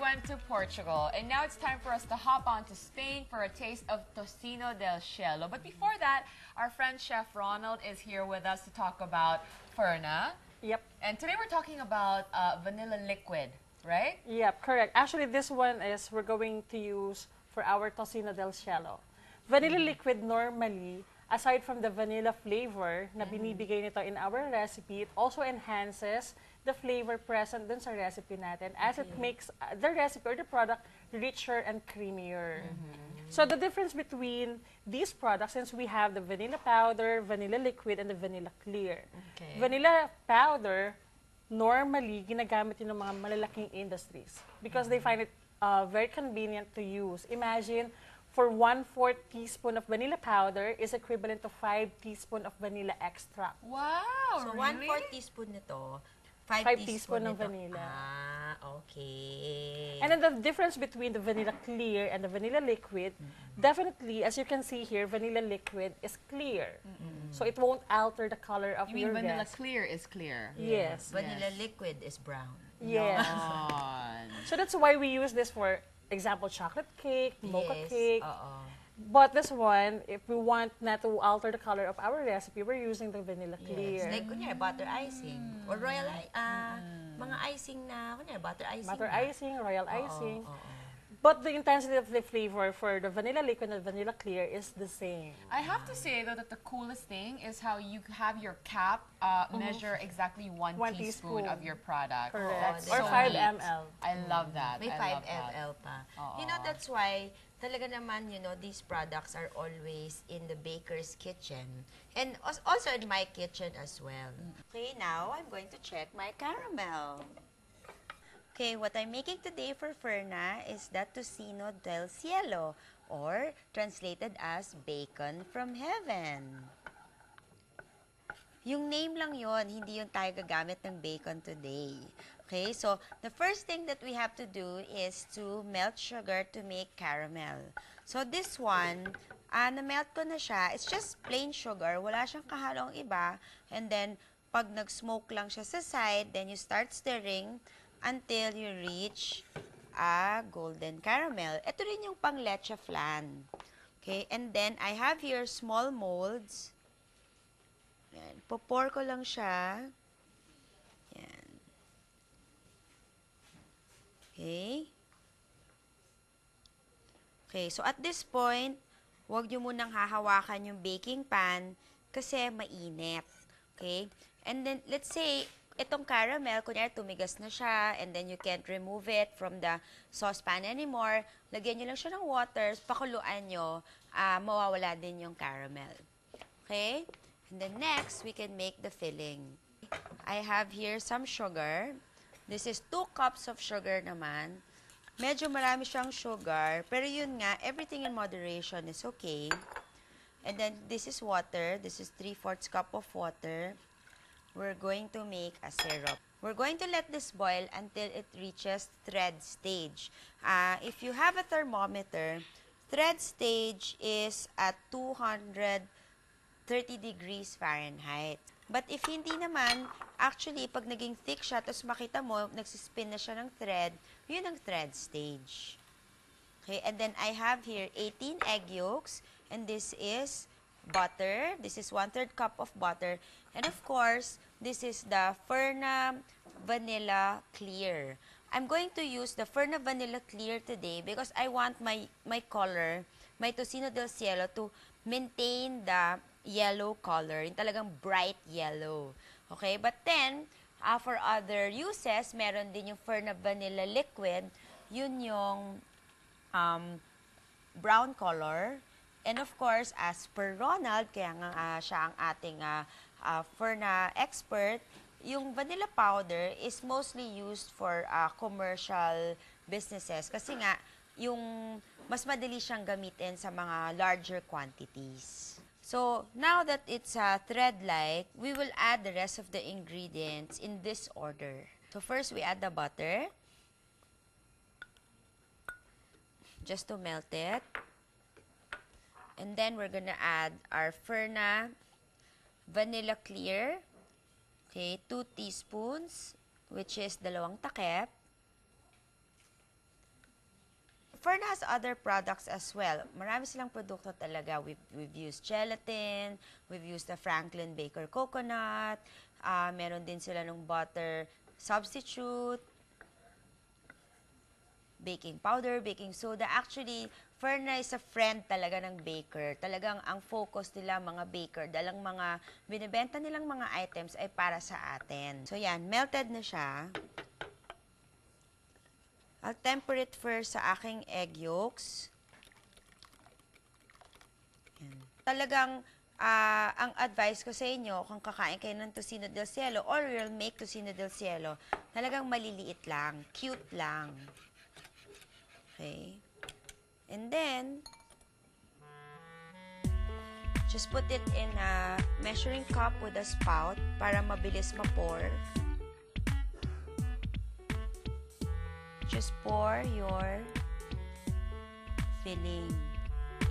went to Portugal, and now it's time for us to hop on to Spain for a taste of tocino del cielo. But before that, our friend Chef Ronald is here with us to talk about Furna. Yep. And today we're talking about vanilla liquid, right? Yep, correct. Actually, this one is we're going to use for our tocino del cielo. Vanilla liquid normally, aside from the vanilla flavor na binibigay nito in our recipe, it also enhances the flavor present dun sa recipe natin as it makes the recipe or the product richer and creamier. So the difference between these products, since we have the vanilla powder, vanilla liquid, and the vanilla clear. Okay. Vanilla powder, normally, ginagamit yun ng mga malalaking industries because they find it very convenient to use. Imagine, for 1/4 teaspoon of vanilla powder is equivalent to 5 teaspoon of vanilla extract. Wow, So, really? 1/4 teaspoon nito, 5 5 teaspoon teaspoon ng nito. vanilla. Ah, okay. And then the difference between the vanilla clear and the vanilla liquid, definitely, as you can see here, vanilla liquid is clear. So it won't alter the color of You mean your vanilla guest. clear is clear? Yes. Vanilla liquid is brown. Yes. On. So that's why we use this for example, chocolate cake, mocha Yes, cake. oo. But this one, if we want not to alter the color of our recipe, we're using the vanilla Yes. clear. Like, kunyari, butter icing. Or royal, mga icing na, kunyari, butter icing Butter na. icing, royal Oo, icing. oo. But the intensity of the flavor for the vanilla liquid and the vanilla clear is the same. I have to say, though, that the coolest thing is how you have your cap measure exactly one 1 teaspoon teaspoon. of your product. Correct. Oo, Or so 5 neat. ml. I love that. May I 5 love that. ml pa. Oo. You know, that's why, talaga naman, you know, these products are always in the baker's kitchen. And also in my kitchen as well. Okay, now I'm going to check my caramel. Okay, what I'm making today for Furna is that tocino del cielo, or translated as bacon from heaven. Yung name lang yon, hindi yung tayo gagamit ng bacon today. Okay, so the first thing that we have to do is to melt sugar to make caramel. So this one, na-melt ko na siya. It's just plain sugar. Wala siyang kahalong iba. And then, pag nag-smoke lang siya sa side, then you start stirring until you reach a golden caramel. Ito rin yung pang leche flan. Okay, and then I have here small molds. Yan, pour ko lang siya. Yan. Okay. Okay, so at this point, huwag nyo munang hahawakan yung baking pan kasi mainit. Okay? And then, let's say, itong caramel, kunyari tumigas na siya, and then you can't remove it from the saucepan anymore, lagyan nyo lang siya ng water, pakuluan nyo, mawawala din yung caramel. Okay? And then next, we can make the filling. I have here some sugar. This is 2 cups of sugar naman. Medyo marami siyang sugar, pero yun nga, everything in moderation is okay. And then this is water. This is 3/4 cup of water. We're going to make a syrup. We're going to let this boil until it reaches thread stage. If you have a thermometer, thread stage is at 230 degrees Fahrenheit. But if hindi naman, actually, pag naging thick siya, tapos makita mo, nagsispin na siya ng thread, yun ang thread stage. Okay, and then I have here 18 egg yolks, and this is butter. This is 1/3 cup of butter. And of course, this is the Furna Vanilla Clear. I'm going to use the Furna Vanilla Clear today because I want my color, my tocino del cielo, to maintain the yellow color, yung talagang bright yellow. Okay, but then, for other uses, meron din yung Furna Vanilla Liquid, yun yung brown color. And of course, as per Ronald, kaya nga siya ang ating Furna expert, yung vanilla powder is mostly used for commercial businesses kasi nga yung mas madali siyang gamitin sa mga larger quantities. So, now that it's thread-like, we will add the rest of the ingredients in this order. So, first we add the butter just to melt it. And then we're gonna add our Furna Vanilla Clear. Okay, 2 teaspoons, which is 2 takip. Fern has other products as well. Marami silang produkto talaga. We've used gelatin, we've used the Franklin Baker coconut, meron din sila ng butter substitute, baking powder, baking soda. Actually, Fern is a friend talaga ng baker. Talagang ang focus nila mga baker, dalang mga binibenta nilang mga items ay para sa atin. So yan, melted na siya. I'll temper it first sa aking egg yolks. Yan. Talagang ang advice ko sa inyo, kung kakain kayo ng tocino del cielo or you'll make tocino del cielo, talagang maliliit lang, cute lang. Okay? And then, just put it in a measuring cup with a spout para mabilis ma-pour. Just pour your filling.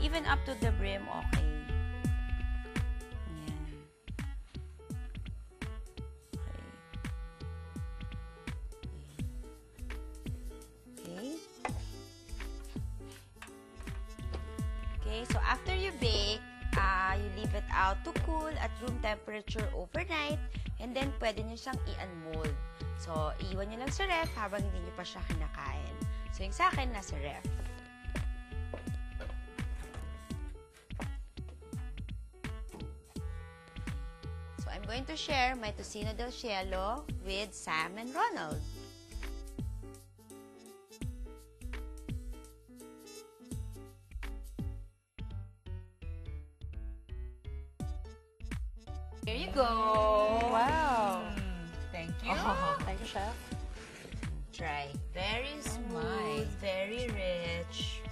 Even up to the brim, okay. Yan. Okay. Okay, so after you bake, you leave it out to cool at room temperature overnight, and then pwede nyo siyang i-unmold. So, iiwan nyo lang sa ref habang hindi nyo pa siya kinakain. So, yung sa akin, nasa ref. So, I'm going to share my tocino del cielo with Sam and Ronald. Here you go. Wow. Thank you. Thank you, Chef. Try. Very smooth, very rich.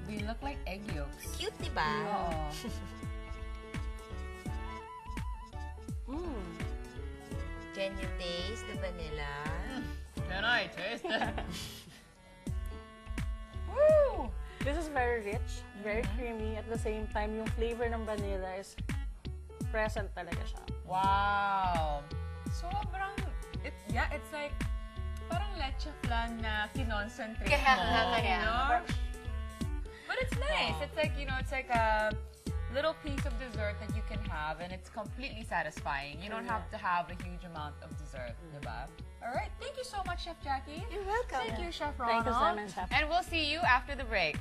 They look like egg yolks. Cute, diba? Oo. Can you taste the vanilla? Can I taste it? Woo! This is very rich, very creamy. At the same time, yung flavor ng vanilla is present talaga siya. Wow! Sobrang, it's like, parang leche flan na kinoncentrate mo, you know? But it's nice. It's like, it's like a little piece of dessert that you can have and it's completely satisfying. You don't have to have a huge amount of dessert, diba? Alright, thank you so much, Chef Jackie. You're welcome. Thank you, Chef Thank Ronald. you, Sam and Chef. And we'll see you after the break.